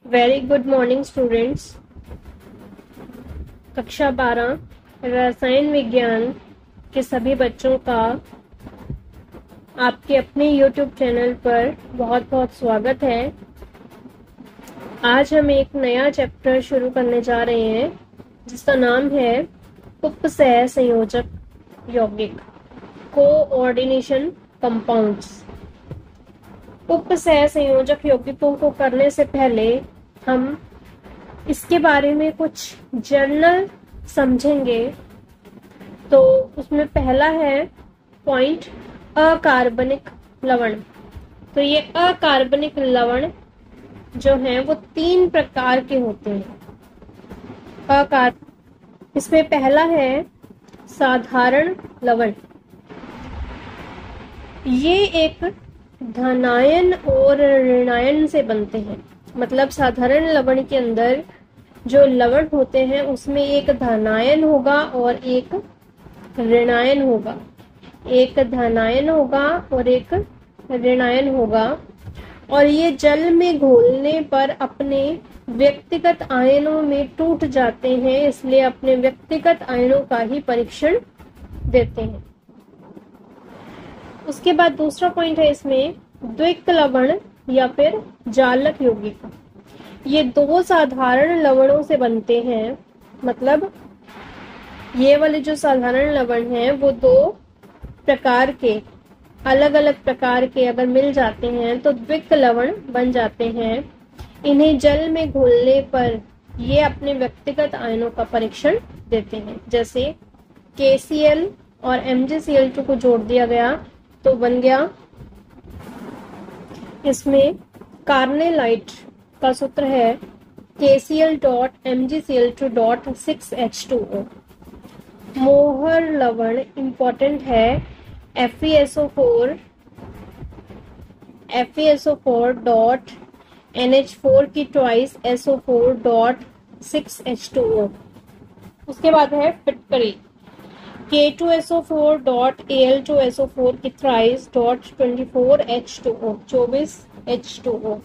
Very good morning students. कक्षा 12 रसायन विज्ञान के सभी बच्चों का आपके अपने YouTube चैनल पर बहुत बहुत स्वागत है। आज हम एक नया चैप्टर शुरू करने जा रहे हैं जिसका नाम है उपसह संयोजक यौगिक, कोऑर्डिनेशन कंपाउंड्स। उपसह संयोजक यौगिकों को करने से पहले हम इसके बारे में कुछ जर्नल समझेंगे। तो उसमें पहला है पॉइंट अकार्बनिक लवण। तो ये अकार्बनिक लवण जो हैं वो 3 प्रकार के होते हैं। इसमें पहला है साधारण लवण। ये एक धनायन और ऋणायन से बनते हैं। मतलब साधारण लवण के अंदर जो लवण होते हैं उसमें एक धनायन होगा और एक ऋणायन होगा। एक धनायन होगा और एक ऋणायन होगा, और ये जल में घोलने पर अपने व्यक्तिगत आयनों में टूट जाते हैं, इसलिए अपने व्यक्तिगत आयनों का ही परीक्षण देते हैं। उसके बाद दूसरा पॉइंट है इसमें द्विक लवण या फिर जालक यौगिक। ये 2 साधारण लवणों से बनते हैं। मतलब ये वाले जो साधारण लवण हैं वो 2 प्रकार के, अलग अलग प्रकार के अगर मिल जाते हैं तो द्विक लवण बन जाते हैं। इन्हें जल में घोलने पर ये अपने व्यक्तिगत आयनों का परीक्षण देते हैं। जैसे KCl और MgCl2 को जोड़ दिया गया तो बन गया, इसमें कार्नेलाइट का सूत्र है KCl.MgCl2.6H2O। मोहर लवण इंपॉर्टेंट है FeSO4.NH4 की ट्वाइस SO4.6H2O। उसके बाद है फिटकरी K2SO4.Al2SO4 की थ्राइस .24H2O 24H2O।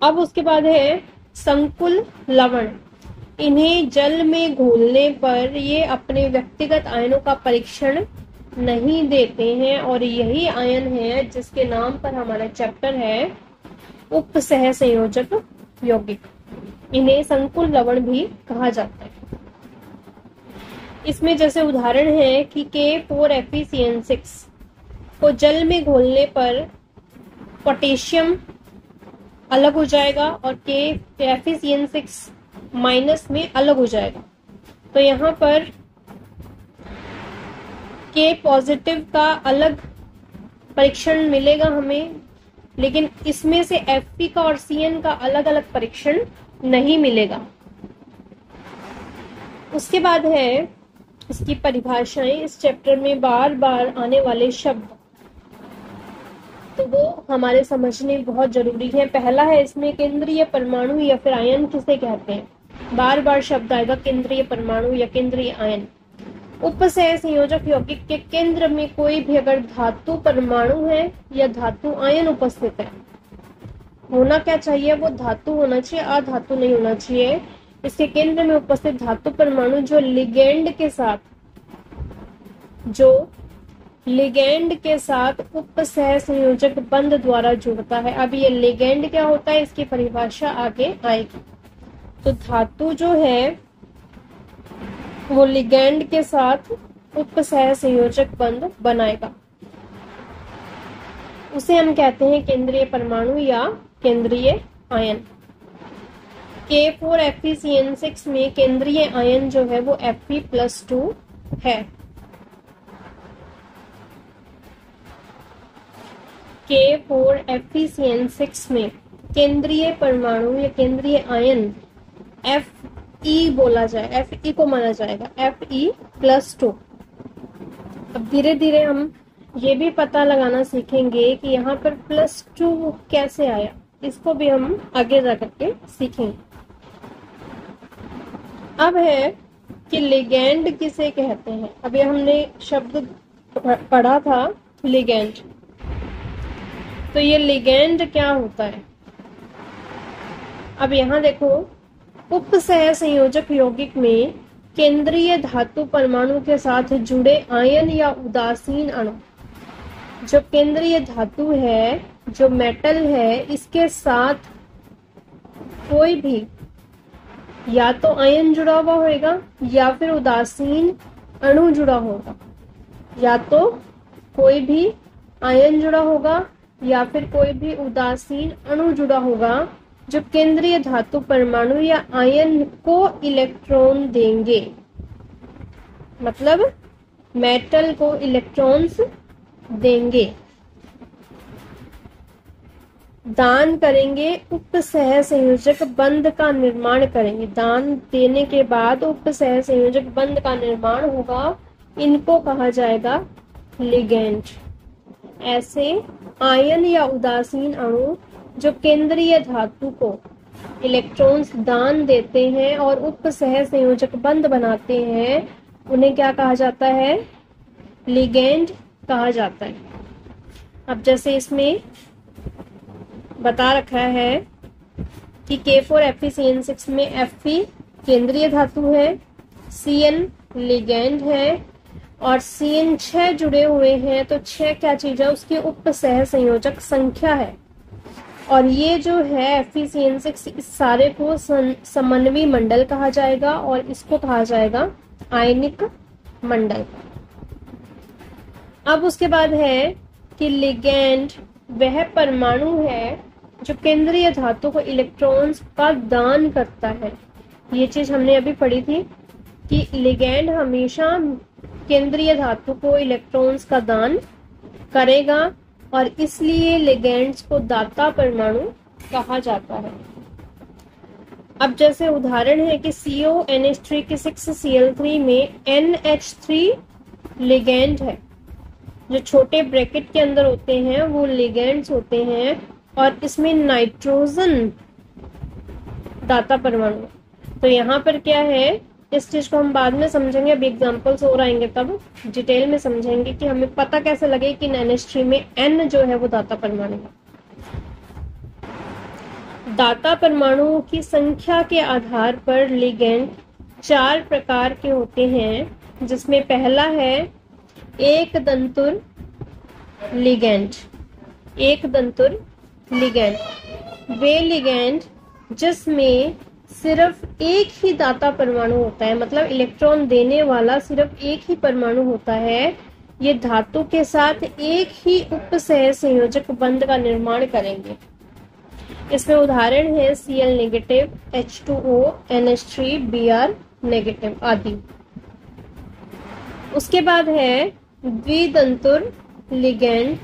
अब उसके बाद है संकुल लवण। इन्हें जल में घोलने पर ये अपने व्यक्तिगत आयनों का परीक्षण नहीं देते हैं, और यही आयन है जिसके नाम पर हमारा चैप्टर है उपसह संयोजक यौगिक। इन्हें संकुल लवण भी कहा जाता है। इसमें जैसे उदाहरण है कि K4FeCN6 को जल में घोलने पर पोटेशियम अलग हो जाएगा और KFeCN6 माइनस में अलग हो जाएगा। तो यहाँ पर K पॉजिटिव का अलग परीक्षण मिलेगा हमें, लेकिन इसमें से Fe का और Cn का अलग अलग परीक्षण नहीं मिलेगा। उसके बाद है इसकी परिभाषाएं। इस चैप्टर में बार बार आने वाले शब्द तो वो हमारे समझने बहुत जरूरी है। पहला है इसमें केंद्रीय परमाणु या फिर आयन किसे कहते हैं। बार बार शब्द आएगा केंद्रीय परमाणु या केंद्रीय आयन। उपसह संयोजक यौगिक के केंद्र में कोई भी अगर धातु परमाणु है या धातु आयन उपस्थित है, होना क्या चाहिए, वो धातु होना चाहिए, अधातु नहीं होना चाहिए। इसके केंद्र में उपस्थित धातु परमाणु जो लिगेंड के साथ उपसह संयोजक बंध द्वारा जुड़ता है। अब ये लिगेंड क्या होता है इसकी परिभाषा आगे आएगी। तो धातु जो है वो लिगेंड के साथ उपसह संयोजक बंध बनाएगा, उसे हम कहते हैं केंद्रीय परमाणु या केंद्रीय आयन। K4FeCN6 में केंद्रीय आयन जो है वो Fe+2 है। K4FeCN6 में केंद्रीय परमाणु या केंद्रीय आयन Fe बोला जाए, Fe को माना जाएगा Fe+2। अब धीरे धीरे हम ये भी पता लगाना सीखेंगे कि यहाँ पर +2 कैसे आया, इसको भी हम आगे जाकर के सीखेंगे। अब है कि लिगेंड किसे कहते हैं। अभी हमने शब्द पढ़ा था लिगेंड। तो ये लिगेंड क्या होता है? अब यहाँ देखो, उप सह संयोजक यौगिक में केंद्रीय धातु परमाणु के साथ जुड़े आयन या उदासीन अणु, जो केंद्रीय धातु है, जो मेटल है, इसके साथ कोई भी या तो आयन जुड़ा हुआ होगा या फिर उदासीन अणु जुड़ा होगा, या तो कोई भी आयन जुड़ा होगा या फिर कोई भी उदासीन अणु जुड़ा होगा, जो केंद्रीय धातु परमाणु या आयन को इलेक्ट्रॉन देंगे। मतलब मेटल को इलेक्ट्रॉन्स देंगे, दान करेंगे, उप सह संयोजक बंध का निर्माण करेंगे। दान देने के बाद उप सह संयोजक बंध का निर्माण होगा, इनको कहा जाएगा लिगेंड। ऐसे आयन या उदासीन अणु जो केंद्रीय धातु को इलेक्ट्रॉन्स दान देते हैं और उप सह संयोजक बंध बनाते हैं, उन्हें क्या कहा जाता है? लिगेंड कहा जाता है। अब जैसे इसमें बता रखा है कि K4FeCN6 में Fe केंद्रीय धातु है, Cn लिगेंड है और CN6 जुड़े हुए हैं, तो 6 क्या चीज है? उसकी उप सह संयोजक संख्या है। और ये जो है FeCN6, इस सारे को समन्वयी मंडल कहा जाएगा और इसको कहा जाएगा आयनिक मंडल। अब उसके बाद है कि लिगेंड वह परमाणु है जो केंद्रीय धातु को इलेक्ट्रॉन्स का दान करता है। ये चीज हमने अभी पढ़ी थी कि लिगेंड हमेशा केंद्रीय धातु को इलेक्ट्रॉन्स का दान करेगा और इसलिए लिगेंड्स को दाता परमाणु कहा जाता है। अब जैसे उदाहरण है कि CONH3 के 6Cl3 में NH3 लिगेंड है। जो छोटे ब्रैकेट के अंदर होते हैं वो लिगेंड्स होते हैं और इसमें नाइट्रोजन दाता परमाणु। तो यहाँ पर क्या है, इस चीज को हम बाद में समझेंगे, अभी एग्जांपल्स और आएंगे तब डिटेल में समझेंगे कि हमें पता कैसे लगे कि NH3 में N जो है वो दाता परमाणु है। दाता परमाणुओं की संख्या के आधार पर लिगेंड 4 प्रकार के होते हैं, जिसमें पहला है एक दंतुर लिगेंड। एक दंतुर लिगेंड वे लिगेंड जिसमें सिर्फ एक ही दाता परमाणु होता है, मतलब इलेक्ट्रॉन देने वाला सिर्फ एक ही परमाणु होता है। ये धातु के साथ एक ही उप सह संयोजक बंध का निर्माण करेंगे। इसमें उदाहरण है Cl negative, H2O, NH3, Br negative आदि। उसके बाद है द्विदंतुर लिगेंड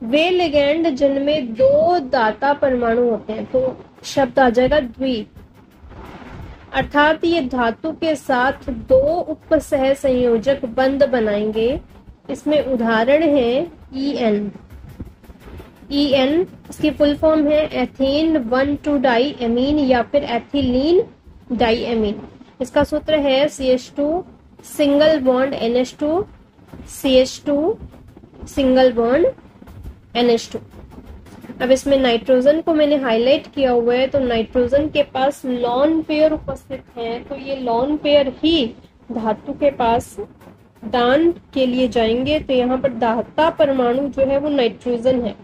वे लिगेंड जिनमें 2 दाता परमाणु होते हैं, तो शब्द आ जाएगा द्वि, अर्थात ये धातु के साथ 2 उप सह संयोजक बंध बनाएंगे। इसमें उदाहरण है EN। इसकी फुल फॉर्म है एथेन 1,2 डाइमीन या फिर एथिलीन डाइमीन। इसका सूत्र है CH2 single bond NH2 CH2 single bond NH2। अब इसमें नाइट्रोजन को मैंने हाईलाइट किया हुआ है, तो नाइट्रोजन के पास लॉन पेयर उपस्थित हैं, तो ये लॉन पेयर ही धातु के पास दान के लिए जाएंगे। तो यहाँ पर दाता परमाणु जो है वो नाइट्रोजन है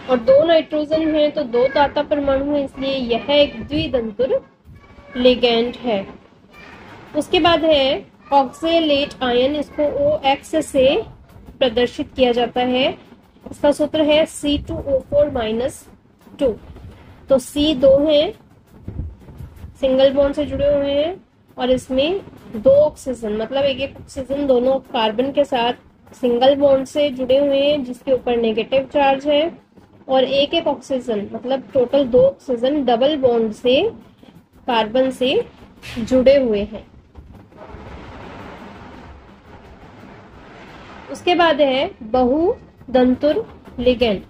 और 2 नाइट्रोजन है तो 2 दाता परमाणु है, इसलिए यह एक द्विदंतुर लिगेंड है। उसके बाद है ऑक्सलेट आयन, इसको OX से प्रदर्शित किया जाता है। इसका सूत्र है C2O4-2। तो C 2 है, सिंगल बॉन्ड से जुड़े हुए हैं और इसमें 2 ऑक्सीजन, मतलब एक ऑक्सीजन दोनों कार्बन के साथ सिंगल बॉन्ड से जुड़े हुए हैं जिसके ऊपर नेगेटिव चार्ज है, और एक ऑक्सीजन मतलब टोटल 2 ऑक्सीजन डबल बॉन्ड से कार्बन से जुड़े हुए हैं। उसके बाद है बहुदंतुर लिगेंड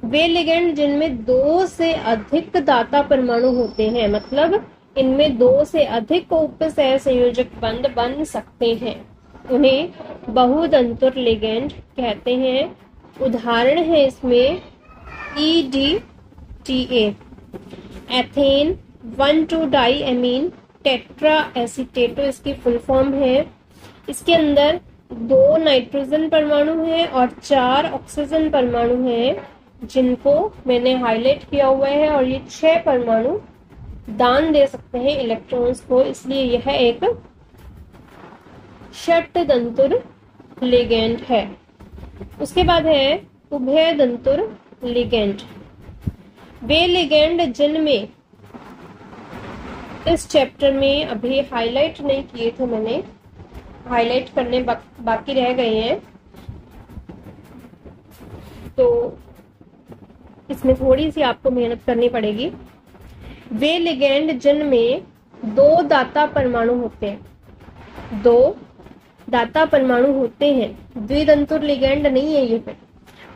वे लिगेंड जिनमें 2 से अधिक दाता परमाणु होते हैं, मतलब इनमें 2 से अधिक उप सह संयोजक बंध बन सकते हैं, उन्हें बहुदंतुर लिगेंड कहते हैं। उदाहरण है इसमें EDTA। एथेन 1,2 डाईएमीन टेट्रा एसीटेटो इसकी फुल फॉर्म है। इसके अंदर 2 नाइट्रोजन परमाणु हैं और 4 ऑक्सीजन परमाणु हैं, जिनको मैंने हाईलाइट किया हुआ है, और ये 6 परमाणु दान दे सकते हैं इलेक्ट्रॉन्स को, इसलिए यह एक षट्दंतुर लिगेंड है। उसके बाद है उभयदंतुर लिगेंड। वे लिगेंड जिनमें इस चैप्टर में अभी हाईलाइट नहीं किए थे, मैंने हाईलाइट करने बाकी रह गए हैं, तो इसमें थोड़ी सी आपको मेहनत करनी पड़ेगी। वे लिगेंड जिनमें 2 दाता परमाणु होते हैं, 2 दाता परमाणु होते हैं, द्विदंतुर लिगेंड नहीं है ये फिर,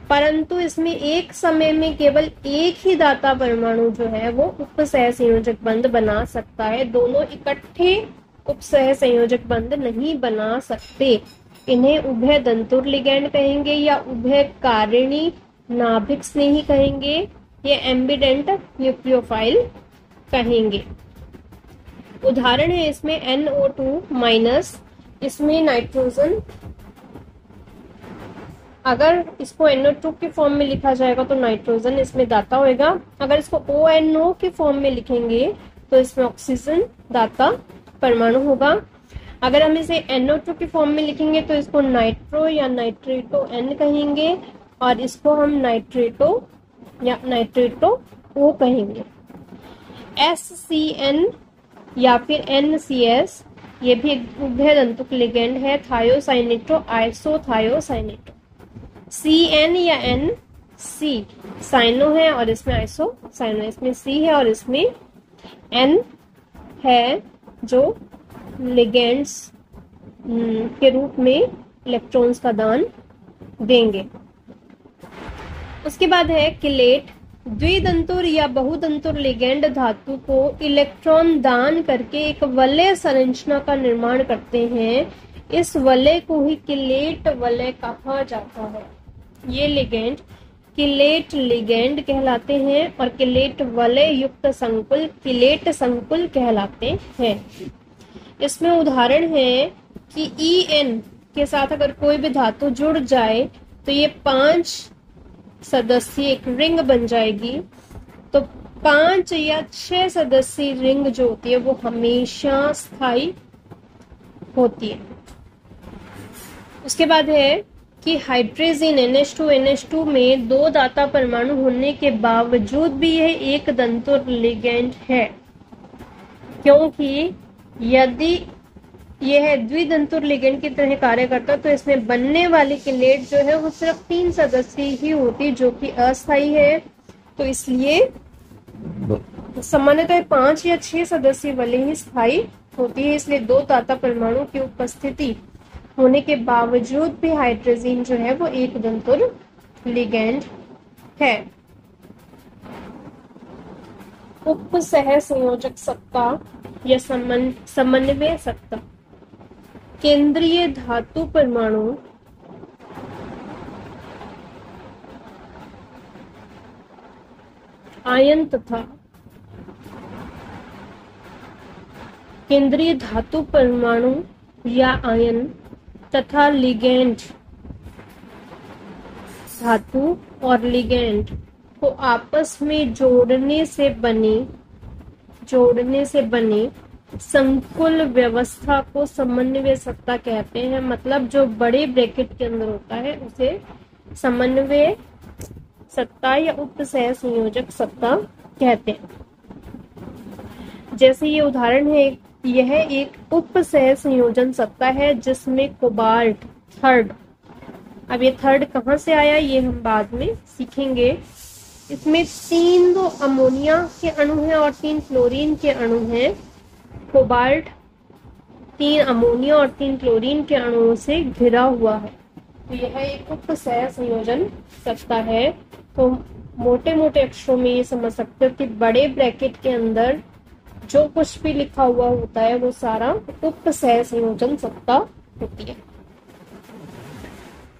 परंतु इसमें एक समय में केवल एक ही दाता परमाणु जो है वो उपसह संयोजक बंध बना सकता है, दोनों इकट्ठे उपसह संयोजक बंध नहीं बना सकते। इन्हें उभय दंतुर लिगेंड कहेंगे या उभय कारिणी नाभिक स्नेही कहेंगे या एम्बिडेंट न्यूक्लियोफाइल कहेंगे। उदाहरण है इसमें NO2-, इसमें नाइट्रोजन, अगर इसको NO2 के फॉर्म में लिखा जाएगा तो नाइट्रोजन इसमें दाता होएगा, अगर इसको ONO के फॉर्म में लिखेंगे तो इसमें ऑक्सीजन दाता परमाणु होगा। अगर हम इसे NO2 के फॉर्म में लिखेंगे तो इसको नाइट्रो या नाइट्रेटो N कहेंगे, और इसको हम नाइट्रेटो या नाइट्रेटो O कहेंगे। SCN या फिर NCS ये भी एक उभयदंतुक लिगेंड है, थायोसाइनेटो आइसोथायोसाइनेटो। CN या NC साइनो है और इसमें आइसो साइनो, इसमें C है और इसमें N है, जो लिगेंड्स के रूप में इलेक्ट्रॉन्स का दान देंगे। उसके बाद है किलेट। द्विदंतुर या बहुदंतुर लिगेंड धातु को इलेक्ट्रॉन दान करके एक वलय संरचना का निर्माण करते हैं, इस वलय को ही किलेट वलय कहा जाता है। ये लिगेंड किलेट लिगेंड कहलाते हैं और किलेट वलय युक्त संकुल किलेट संकुल कहलाते हैं। इसमें उदाहरण है कि EN के साथ अगर कोई भी धातु जुड़ जाए तो ये 5 सदस्यीय एक रिंग बन जाएगी, तो 5 या 6 सदस्यीय रिंग जो होती है वो हमेशा स्थायी होती है। उसके बाद है कि हाइड्रोजन NH2 में 2 दाता परमाणु होने के बावजूद भी यह एक दंतुर लिगेंड है, क्योंकि यदि यह द्विदंतुर लिगेंड की तरह कार्य करता तो इसमें बनने वाली किलेट जो है वो सिर्फ 3 सदस्यीय ही होती, जो कि अस्थायी है। तो इसलिए सामान्यतः 5 या 6 सदस्यीय वाले ही स्थायी होती है, इसलिए 2 दाता परमाणु की उपस्थिति होने के बावजूद भी हाइड्रोजन जो है वो एक दंतुर लिगेंड है। उपसह संयोजक सत्ता या समन्वय सत्ता। केंद्रीय धातु परमाणु आयन तथा केंद्रीय धातु परमाणु या आयन तथा लिगेंड धातु और लिगेंड को आपस में जोड़ने से बने संकुल व्यवस्था को समन्वय सत्ता कहते हैं। मतलब जो बड़े ब्रैकेट के अंदर होता है उसे समन्वय सत्ता या उपसह संयोजक सत्ता कहते हैं। जैसे ये उदाहरण है, यह एक उपसह संयोजन सत्ता है जिसमें कोबाल्ट थर्ड, अब ये थर्ड कहाँ से आया ये हम बाद में सीखेंगे। इसमें 3 अमोनिया के अणु हैं और 3 क्लोरीन के अणु हैं। कोबाल्ट 3 अमोनिया और 3 क्लोरीन के अणुओं से घिरा हुआ है, तो यह एक उपसह संयोजन सत्ता है। तो मोटे मोटे अक्षरों में ये समझ सकते हो कि बड़े ब्रैकेट के अंदर जो कुछ भी लिखा हुआ होता है वो सारा उपसह संयोजन सत्ता होती है।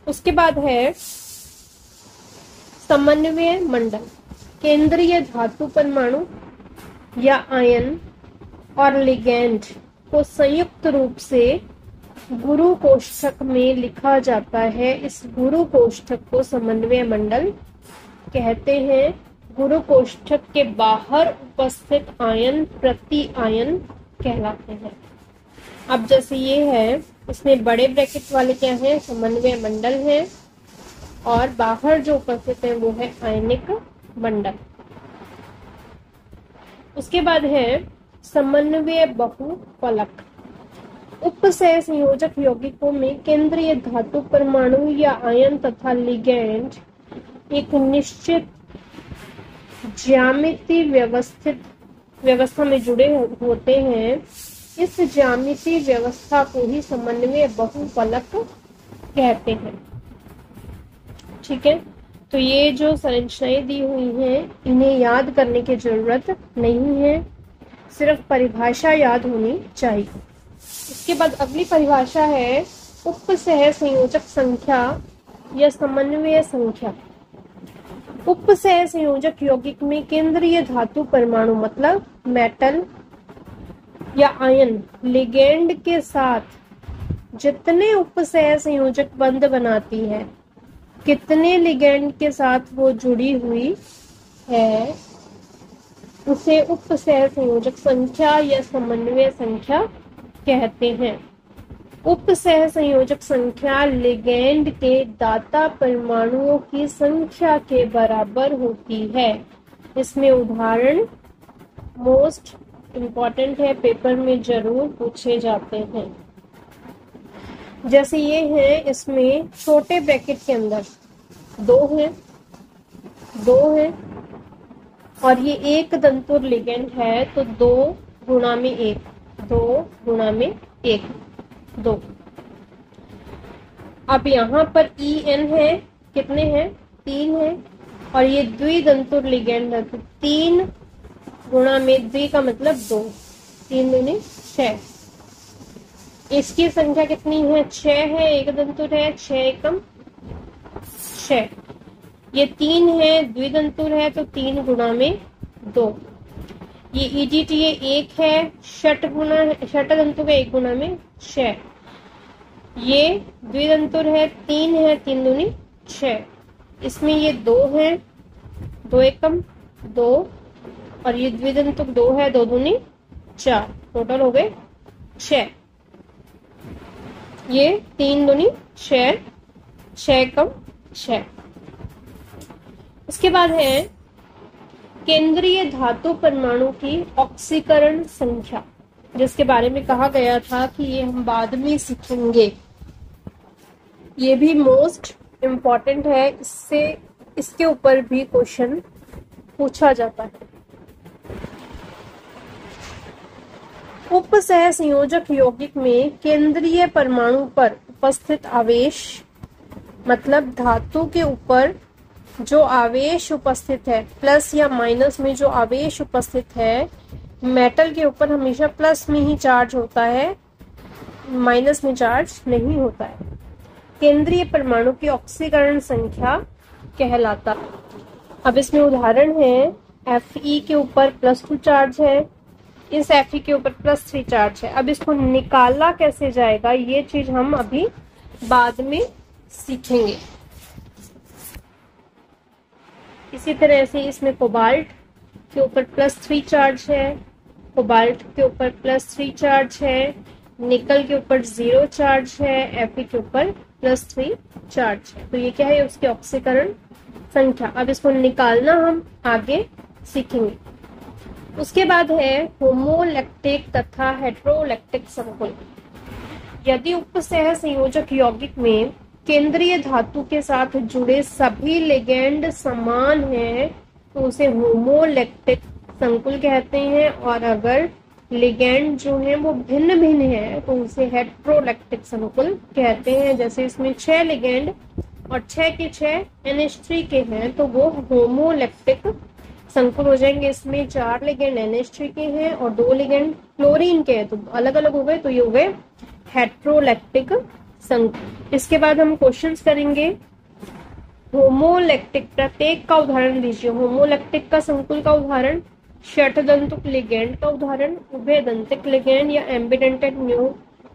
उसके बाद है समन्वय मंडल। केंद्रीय धातु परमाणु या आयन और लिगेंड को संयुक्त रूप से गुरु कोष्ठक में लिखा जाता है। इस गुरु कोष्ठक को समन्वय मंडल कहते हैं। गुरु कोष्ठक के बाहर उपस्थित आयन प्रति आयन कहलाते हैं। अब जैसे ये है, इसमें बड़े ब्रैकेट वाले क्या हैं, समन्वय मंडल है, और बाहर जो उपस्थित है वो है आयनिक मंडल। उसके बाद है समन्वय बहुफलक। उपसह संयोजक यौगिकों में केंद्रीय धातु परमाणु या आयन तथा लिगेंड एक निश्चित ज्यामिति व्यवस्था में जुड़े होते हैं। इस ज्यामिति व्यवस्था को ही समन्वय बहुफलक कहते हैं। ठीक है, तो ये जो संरचनाएं दी हुई हैं इन्हें याद करने की जरूरत नहीं है, सिर्फ परिभाषा याद होनी चाहिए। इसके बाद अगली परिभाषा है उपसह संयोजक संख्या या समन्वय संख्या। उपसह संयोजक यौगिक में केंद्रीय धातु परमाणु मतलब मेटल या आयन लिगेंड के साथ जितने उपसह संयोजक बंध बनाती है, कितने लिगेंड के साथ वो जुड़ी हुई है, उसे उपसह संयोजक संख्या या समन्वय संख्या कहते हैं। उपसह संयोजक संख्या लिगेंड के दाता परमाणुओं की संख्या के बराबर होती है। इसमें उदाहरण मोस्ट इम्पॉर्टेंट है, पेपर में जरूर पूछे जाते हैं। जैसे ये है, इसमें छोटे ब्रैकेट के अंदर दो है और ये एक दंतुर लिगेंड है, तो 2 गुणा में 1 2। अब यहाँ पर En है, कितने हैं, 3 है, और ये द्विदंतुर लिगेंड है, तो 3 गुणा में द्वि का मतलब 2, 3 दूनी 6। इसकी संख्या कितनी है, 6 है, एक दंतुर है, 6 एकम 6। ये 3 है, द्विदंतुर है, तो 3 गुणा में 2। ये EGT ये 1 है, षट दंतुर है, 1 गुणा में 6। ये द्विदंतुर है, 3 है, 3 दूनी 6। इसमें ये 2 है, 2 एकम 2, और ये द्विदंतुक 2 है, 2 दूनी 4, टोटल हो गए 6। ये 3 दूनी 6, 6 एकम 6। इसके बाद है केंद्रीय धातु परमाणु की ऑक्सीकरण संख्या, जिसके बारे में कहा गया था कि ये हम बाद में सीखेंगे। ये भी मोस्ट इम्पॉर्टेंट है, इसके ऊपर भी क्वेश्चन पूछा जाता है। उपसह संयोजक यौगिक में केंद्रीय परमाणु पर उपस्थित आवेश मतलब धातु के ऊपर जो आवेश उपस्थित है, प्लस या माइनस में जो आवेश उपस्थित है, मेटल के ऊपर हमेशा प्लस में ही चार्ज होता है, माइनस में चार्ज नहीं होता है। केंद्रीय परमाणु की ऑक्सीकरण संख्या कहलाता है। अब इसमें उदाहरण है, Fe के ऊपर +2 चार्ज है, इस Fe के ऊपर +3 चार्ज है। अब इसको निकाला कैसे जाएगा, ये चीज हम अभी बाद में सीखेंगे। इसी तरह से इसमें कोबाल्ट के ऊपर +3 चार्ज है, कोबाल्ट के ऊपर +3 चार्ज है, निकल के ऊपर 0 चार्ज है, Fe के ऊपर +3 चार्ज है। तो ये क्या है, उसकी ऑक्सीकरण संख्या। अब इसको निकालना हम आगे सीखेंगे। उसके बाद है होमोलैक्टिक तथा हेटेरोलैक्टिक संकुल। यदि उपसह संयोजक यौगिक में केंद्रीय धातु के साथ जुड़े सभी लिगेंड समान हैं तो उसे होमोलैक्टिक संकुल कहते हैं, और अगर लिगेंड जो है वो भिन्न भिन्न है तो उसे हेटेरोलैक्टिक संकुल कहते हैं। जैसे इसमें 6 लिगेंड और 6 के 6 NH3 के हैं तो वो होमोलैक्टिक संकुल हो जाएंगे। इसमें 4 लिगेंड NH3 के हैं और 2 लिगेंड क्लोरीन के हैं, तो अलग अलग हो गए, तो ये हो गए हेटेरोलैक्टिक संकुल। इसके बाद हम क्वेश्चंस करेंगे। होमोलैक्टिक प्रत्येक का उदाहरण दीजिए। होमोलैक्टिक का संकुल का उदाहरण षटदंतुक लिगेंड का उदाहरण, उभयदंतिक लिगेंड या एम्बिडेंटेड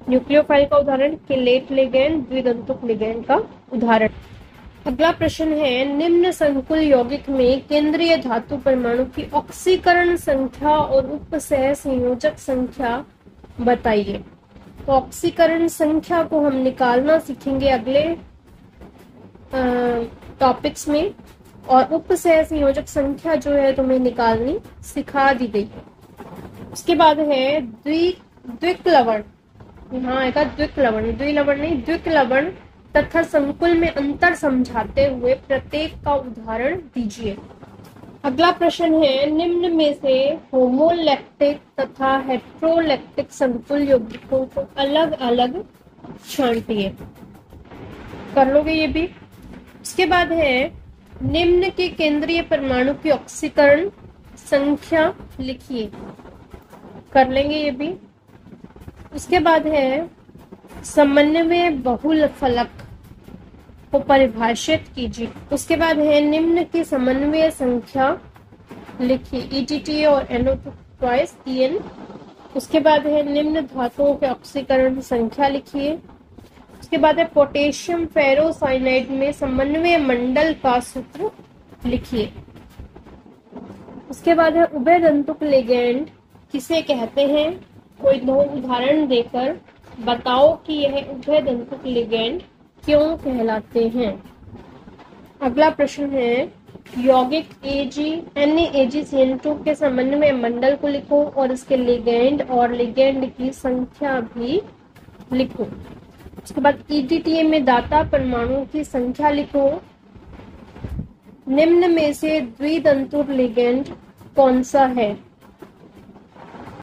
न्यूक्लियोफाइल का उदाहरण, किलेट लिगेंड, द्विदंतुक लिगेंड का उदाहरण। अगला प्रश्न है, निम्न संकुल यौगिक में केंद्रीय धातु परमाणु की ऑक्सीकरण संख्या और उपसह संयोजक संख्या बताइए। तो ऑक्सीकरण संख्या को हम निकालना सीखेंगे अगले टॉपिक्स में, और उपसह संयोजक संख्या जो है तुम्हें निकालनी सिखा दी गई है। उसके बाद है द्विक्लवण, यहाँ आएगा द्विक्लवण, द्विलवण नहीं, द्विक्लवण तथा संकुल में अंतर समझाते हुए प्रत्येक का उदाहरण दीजिए। अगला प्रश्न है, निम्न में से होमोलैक्टिक तथा हेट्रोलैक्टिक संकुल यौगिकों को अलग अलग छांटिए। कर लोगे ये भी। उसके बाद है, निम्न के केंद्रीय परमाणु की ऑक्सीकरण संख्या लिखिए। कर लेंगे ये भी। उसके बाद है, समन्वय बहुल फलक को परिभाषित कीजिए। उसके बाद है, निम्न की समन्वय संख्या लिखिए, ETTA और NO2 ट्वाइस EN। उसके बाद है, निम्न धातुओं के ऑक्सीकरण संख्या लिखिए। उसके बाद है, पोटेशियम फेरोसाइनाइड में समन्वय मंडल का सूत्र लिखिए। उसके बाद है, उभयदंतुक लिगेंड किसे कहते हैं, कोई दो उदाहरण देकर बताओ कि यह उभयदंतुक लिगेंड क्यों कहलाते हैं। अगला प्रश्न है, यौगिक NaAgCN2 के समन्वय मंडल को लिखो और इसके लिगेंड और लिगेंड की संख्या भी लिखो। उसके बाद ETTA में दाता परमाणु की संख्या लिखो। निम्न में से द्विदंतुक लिगेंड कौन सा है।